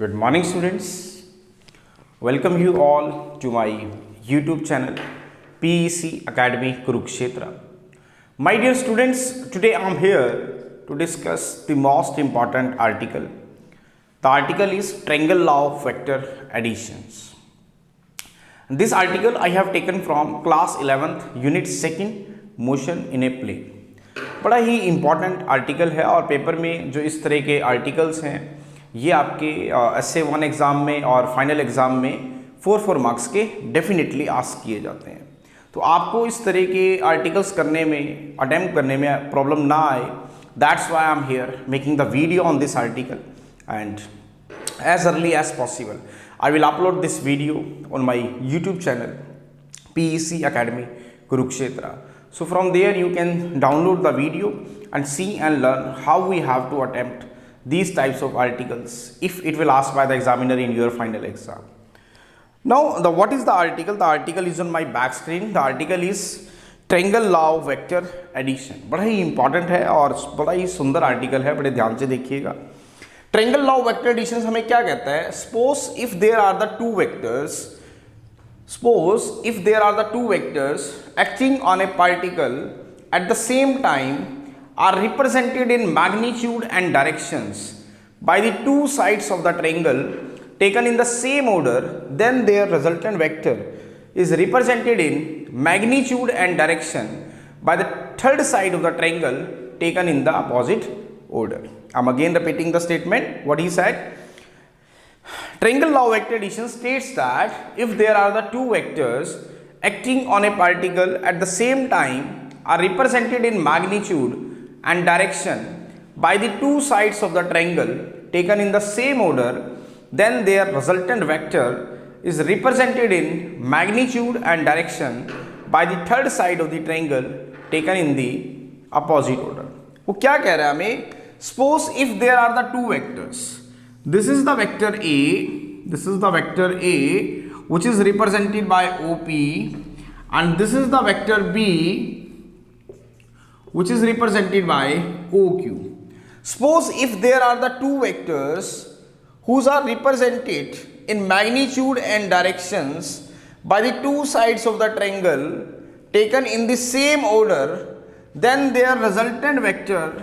Good morning, students. Welcome you all to my YouTube channel PEC Academy Kurukshetra. My dear students, today I am here to discuss the most important article. The article is Triangle Law of Vector Additions. This article I have taken from class 11th unit 2nd motion in a play. बड़ा ही important article है और paper में जो इस तरह के articles हैं ये आपके essay 1 एग्ज़ाम में और फाइनल एग्ज़ाम में 4 मार्क्स के डेफिनेटली आस्क किए जाते हैं। तो आपको इस तरह के आर्टिकल्स करने में अटेम्प्ट करने में प्रॉब्लम ना आए, that's why I am here making the video on this article and as early as possible I will upload this video on my YouTube channel PEC Academy Kurukshetra. So from there you can download the video and see and learn how we have to attempt these types of articles if it will asked by the examiner in your final exam. Now what is the article? The article is on my back screen. The article is Triangle Law of Vector Addition. बड़ा ही important है और बड़ा ही सुंदर article है, बड़े ध्यान से देखिएगा। Triangle law of vector addition हमें क्या कहता है? Suppose if there are the two vectors acting on a particle at the same time are represented in magnitude and directions by the two sides of the triangle taken in the same order, then their resultant vector is represented in magnitude and direction by the third side of the triangle taken in the opposite order. I'm again repeating the statement what he said. Triangle law of vector addition states that if there are the two vectors acting on a particle at the same time are represented in magnitude and direction by the two sides of the triangle taken in the same order, then their resultant vector is represented in magnitude and direction by the third side of the triangle taken in the opposite order. वो क्या कह रहा है हमें? Suppose if there are the two vectors, this is the vector A, which is represented by OP, and this is the vector B, which is represented by OQ. Suppose if there are the two vectors whose are represented in magnitude and directions by the two sides of the triangle taken in the same order, then their resultant vector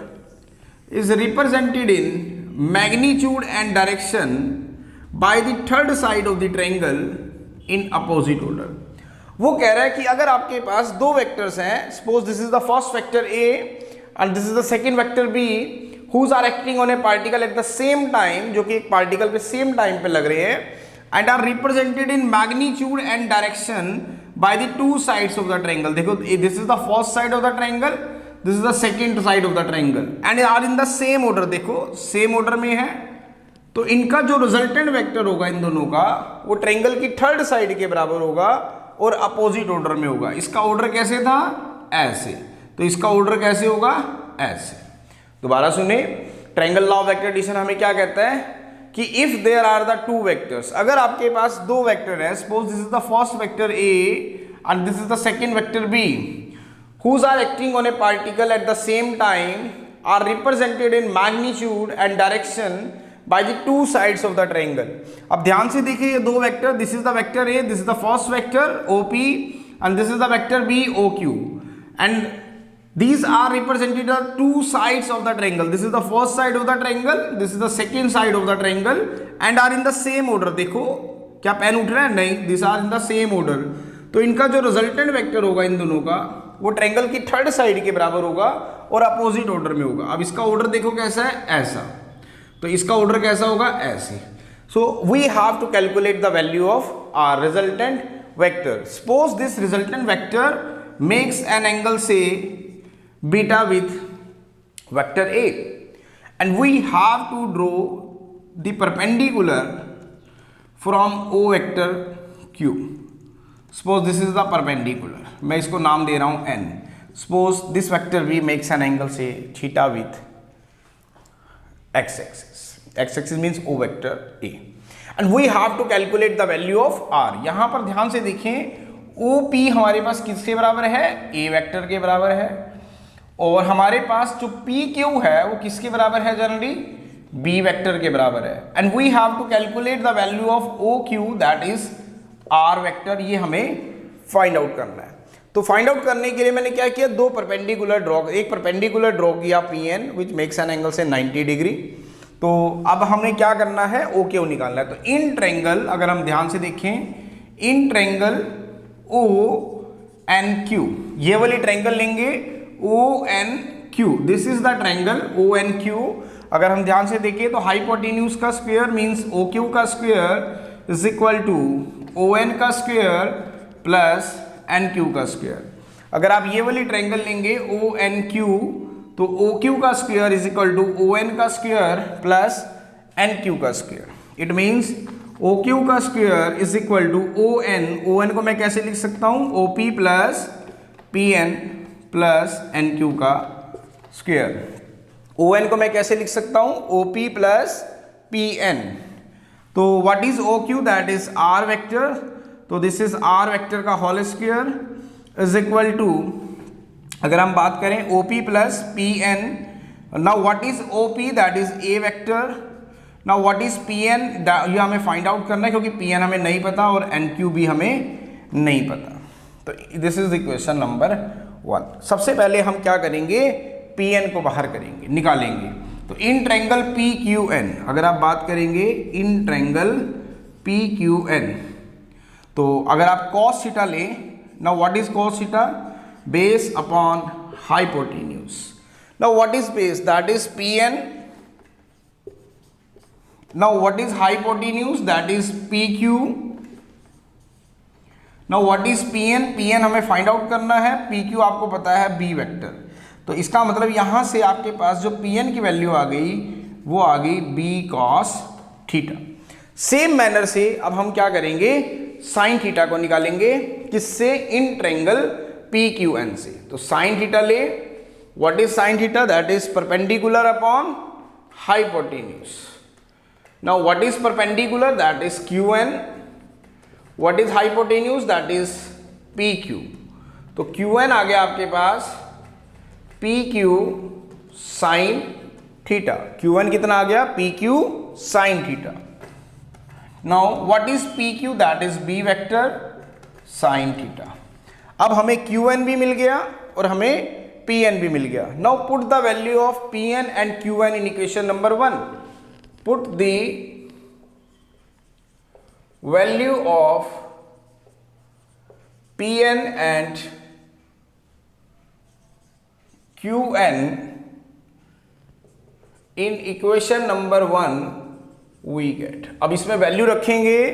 is represented in magnitude and direction by the third side of the triangle in opposite order. वो कह रहा है कि अगर आपके पास दो vectors हैं, suppose this is the first vector A and this is the second vector B, whose are acting on a particle at the same time, जो कि एक पार्टिकल पे सेम टाइम पे लग रहे हैं, and are represented in magnitude and direction by the two sides of the triangle. देखो this is the first side of the triangle, this is the second side of the triangle, and are in the same order. देखो same order में है, तो इनका जो resultant vector होगा इन दोनों का वो ट्रायंगल की थर्ड साइड के बराबर होगा और अपोजिट ऑर्डर में होगा। इसका ऑर्डर कैसे था? ऐसे। तो इसका ऑर्डर कैसे होगा? ऐसे। दोबारा सुने, triangle law of vector addition हमें क्या कहता है कि if there are the two vectors, अगर आपके पास दो वेक्टर है, suppose this is the first vector A and this is the second vector B, whose are acting on a particle at the same time are represented in magnitude and direction by the two sides of the triangle. अब ध्यान से देखिए ये दो vector, this is the vector A, this is the first vector OP and this is the vector B OQ, and these are represented as two sides of the triangle. This is the first side of the triangle, this is the second side of the triangle, and are in the same order. देखो क्या pen उठ रहा है? नहीं, these are in the same order. तो इनका जो resultant vector होगा इन दोनों का वो ट्रायंगल की थर्ड साइड के बराबर होगा और अपोजिट ऑर्डर में होगा। अब इसका ऑर्डर देखो कैसा है? ऐसा। तो इसका ऑर्डर कैसा होगा? ऐसे। So we have to calculate the value of our resultant vector. Suppose this resultant vector makes an angle से beta with vector A, and we have to draw the perpendicular from O vector Q. Suppose this is the perpendicular, मैं इसको नाम दे रहा हूं N. Suppose this vector B makes an angle से theta with x axis means O vector A, and we have to calculate the value of R. यहां पर ध्यान से देखें, OP हमारे पास किसके बराबर है? A वेक्टर के बराबर है, और हमारे पास जो PQ है वो किसके बराबर है? जनरली बी वेक्टर के बराबर है। And we have to calculate the value of O Q that is R vector, ये हमें फाइंड आउट करना है। तो फाइंड आउट करने के लिए मैंने क्या किया, दो परपेंडिकुलर ड्रॉ, एक परपेंडिकुलर ड्रॉ किया P N which makes an angle से 90 डिग्री। तो अब हमने क्या करना है, ओ क्यू निकालना है। तो इन ट्रायंगल, अगर हम ध्यान से देखें, in triangle O N Q, ये वाली ट्रायंगल लेंगे O N Q, this is the triangle O N Q. अगर हम ध्यान से देखें तो हाइपोटेन्यूज का स्क्वायर मीन्स ओ क्यू का square is equal to O N का स्क्वायर प्लस एन क्यू का स्क्वायर। अगर आप ये वाली ट्रायंगल लेंगे ओ एन क्यू, तो ओ क्यू का square is equal to O N का स्क्वायर प्लस एन क्यू का square. It means O Q का square is equal to O N को मैं कैसे लिख सकता हूं, O P plus P N plus N Q का स्क्वायर। ओ एन को मैं कैसे लिख सकता हूं, O P plus P N. तो what is O Q, that is R vector. तो दिस इज आर वेक्टर का whole square is equal to, अगर हम बात करें O P plus P N, now what is O P, that is A vector. Now what is P N, ये हमें find out करना है क्योंकि पी एन हमें नहीं पता और एन क्यू भी हमें नहीं पता। तो दिस इज इक्वेशन नंबर 1। सबसे पहले हम क्या करेंगे, पी एन को बाहर करेंगे, निकालेंगे। तो in triangle P Q N, अगर आप बात करेंगे in triangle P Q N, तो अगर आप cos थीटा लें, now what is cos theta, base upon hypotenuse. Now what is base, that is P N. Now what is hypotenuse, that is P Q. Now what is P N, P N हमें find out करना है, P Q आपको पता है B vector. तो इसका मतलब यहां से आपके पास जो पी एन की वैल्यू आ गई वो आ गई B cos theta. Same manner से अब हम क्या करेंगे, साइन थीटा को निकालेंगे, किससे, in triangle P Q N से। तो साइन थीटा ले, what is sine theta, that is perpendicular upon hypotenuse. Now what is perpendicular, that is Q N. What is hypotenuse, that is P Q. तो Q N आ गया आपके पास P Q sine theta. Q N कितना आ गया, P Q sine theta. Now what is P Q, that is B vector sine theta. अब हमें क्यू एन भी मिल गया और हमें पी एन भी मिल गया। Now put the value of P N and Q N in equation number 1। Put the value of P N and Q N in equation number 1 we get. अब इसमें वैल्यू रखेंगे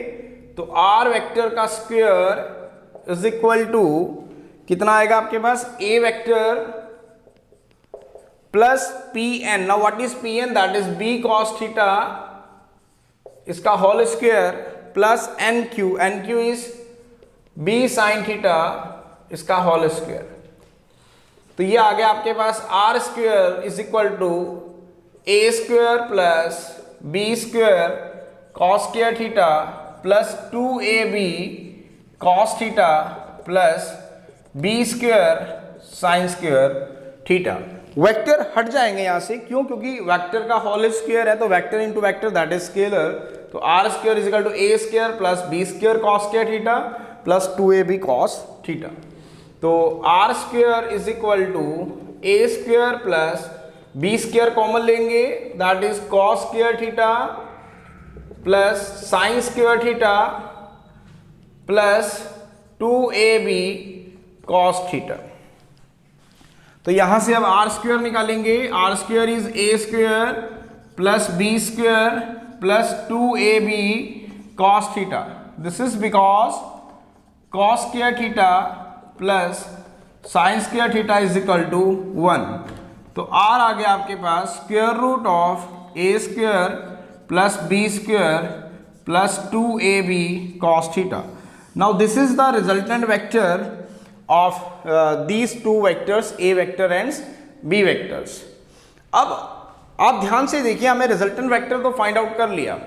तो आर वेक्टर का square is equal to कितना आएगा आपके पास, A vector plus P N. Now what is P N, that is B cos theta, इसका whole square plus N Q is B sine theta, इसका whole square. तो ये आ गया आपके पास R square is equal to A square plus B square cos square theta plus 2ab cos theta plus B square sine square theta. Vector हट जाएंगे यहां से, क्यों, क्योंकि वेक्टर का होल स्क्वायर है, तो vector into vector that is scalar. तो R square is equal to A square plus B square cos square theta plus 2ab cos theta. तो R square is equal to A square plus B square common लेंगे, that is cos square theta plus sine square theta plus 2ab cos theta. तो यहां से अब R square निकालेंगे, R square is A square plus B square plus 2ab cos theta. This is because cos square theta plus sine square theta is equal to 1। तो R आ गया आपके पास square root of A square plus B square plus 2ab cos theta. Now this is the resultant vector of these two vectors, A vector and B vectors. अब आप ध्यान से देखिए, हमें रिजल्टेंट वेक्टर तो फाइंड आउट कर लिया,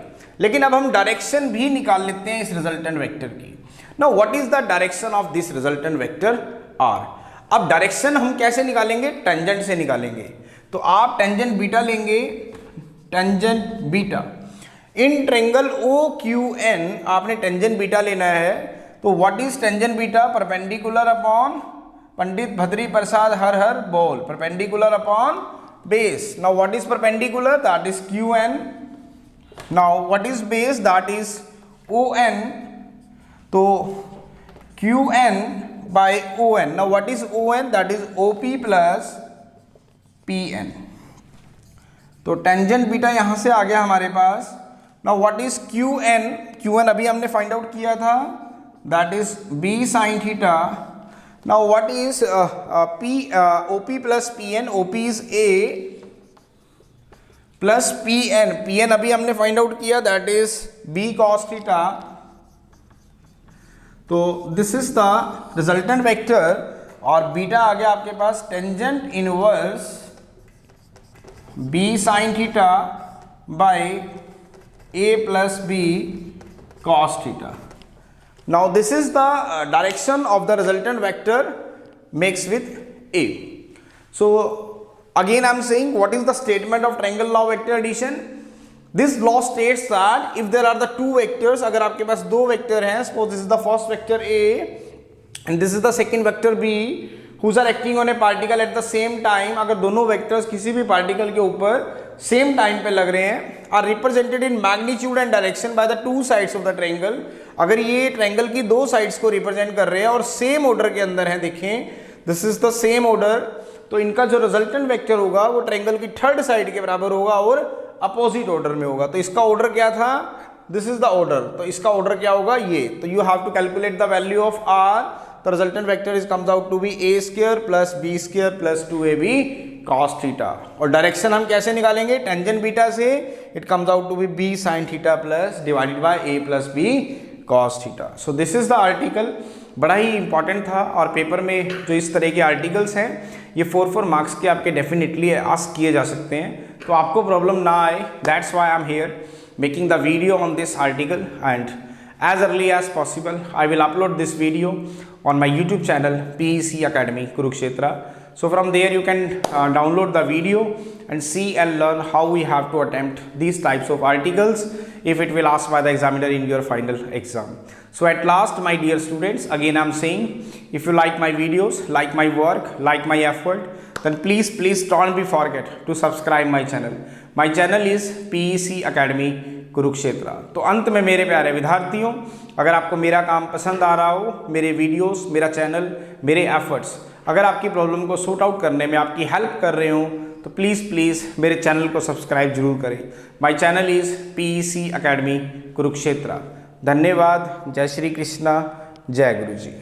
लेकिन अब हम डायरेक्शन भी निकाल लेते हैं इस रिजल्टेंट वेक्टर की। Now what is the direction of this resultant vector R. अब डायरेक्शन हम कैसे निकालेंगे, टेंजेंट से निकालेंगे। तो आप टेंजेंट बीटा लेंगे, tangent beta in triangle O Q N आपने टेंजेंट बीटा लेना है। तो what is tangent beta? Perpendicular upon Pandit Bhadri Prasad हर हर बोल, perpendicular upon base. Now what is perpendicular? That is Q N. Now what is base? That is O N. तो Q N by O N. Now what is O N? That is O P plus P N. तो tangent beta यहां से आ गया हमारे पास। Now what is Q N? Q N अभी हमने फाइंड आउट किया था, that is B sine theta. Now what is P O P plus P N? O P is A plus P N. P N अभी हमने find out किया, that is B cos theta. तो this is the resultant vector और beta आ गया आपके पास tangent inverse B sine theta by a plus b cos theta. Now this is the direction of the resultant vector makes with a. So again I am saying, what is the statement of triangle law vector addition? This law states that if there are the two vectors, अगर आपके पास दो vector हैं, suppose this is the first vector a and this is the second vector b whose are acting on a particle at the same time, अगर दोनों vectors किसी भी particle के ऊपर सेम टाइम पे लग रहे हैं, are represented in magnitude and direction by the two sides of the triangle. अगर ये ट्रायंगल की दो साइड्स को रिप्रेजेंट कर रहे हैं और सेम ऑर्डर के अंदर है, देखें this is the same order, तो इनका जो रिजल्टेंट वेक्टर होगा वो ट्रायंगल की थर्ड साइड के बराबर होगा और अपोजिट ऑर्डर में होगा। तो इसका ऑर्डर क्या था? This is the order. तो इसका ऑर्डर क्या होगा? ये। तो you have to calculate the value of R. तो resultant vector is comes out to be A square plus B square plus 2ab cos theta. और डायरेक्शन हम कैसे निकालेंगे? टेंजेंट बीटा से it comes out to be b sin theta plus divided by a plus b cos theta. So this is the article. बड़ा ही important था और paper में जो इस तरह के आर्टिकल्स हैं ये 4 मार्क्स के आपके डेफिनेटली आस्क किए जा सकते हैं। तो आपको प्रॉब्लम ना आए, that's why I am here making the video on this article and as early as possible I will upload this video on my YouTube channel PEC Academy Kurukshetra. So from there you can download the video and see and learn how we have to attempt these types of articles if it will asked by the examiner in your final exam. So at last my dear students, again I am saying, if you like my videos, like my work, like my effort, then please don't be forget to subscribe my channel. My channel is PEC Academy Kurukshetra. तो अंत में मेरे प्यारे विद्यार्थियों, अगर आपको मेरा काम पसंद आ रहा हो, मेरे वीडियोस, मेरा चैनल, मेरे एफर्ट्स अगर आपकी प्रॉब्लम को सॉर्ट आउट करने में आपकी हेल्प कर रहे हो, तो प्लीज़ मेरे चैनल को सब्सक्राइब जरूर करें। My channel is PEC academy Kurukshetra. धन्यवाद। जय श्री कृष्णा, जय गुरु जी।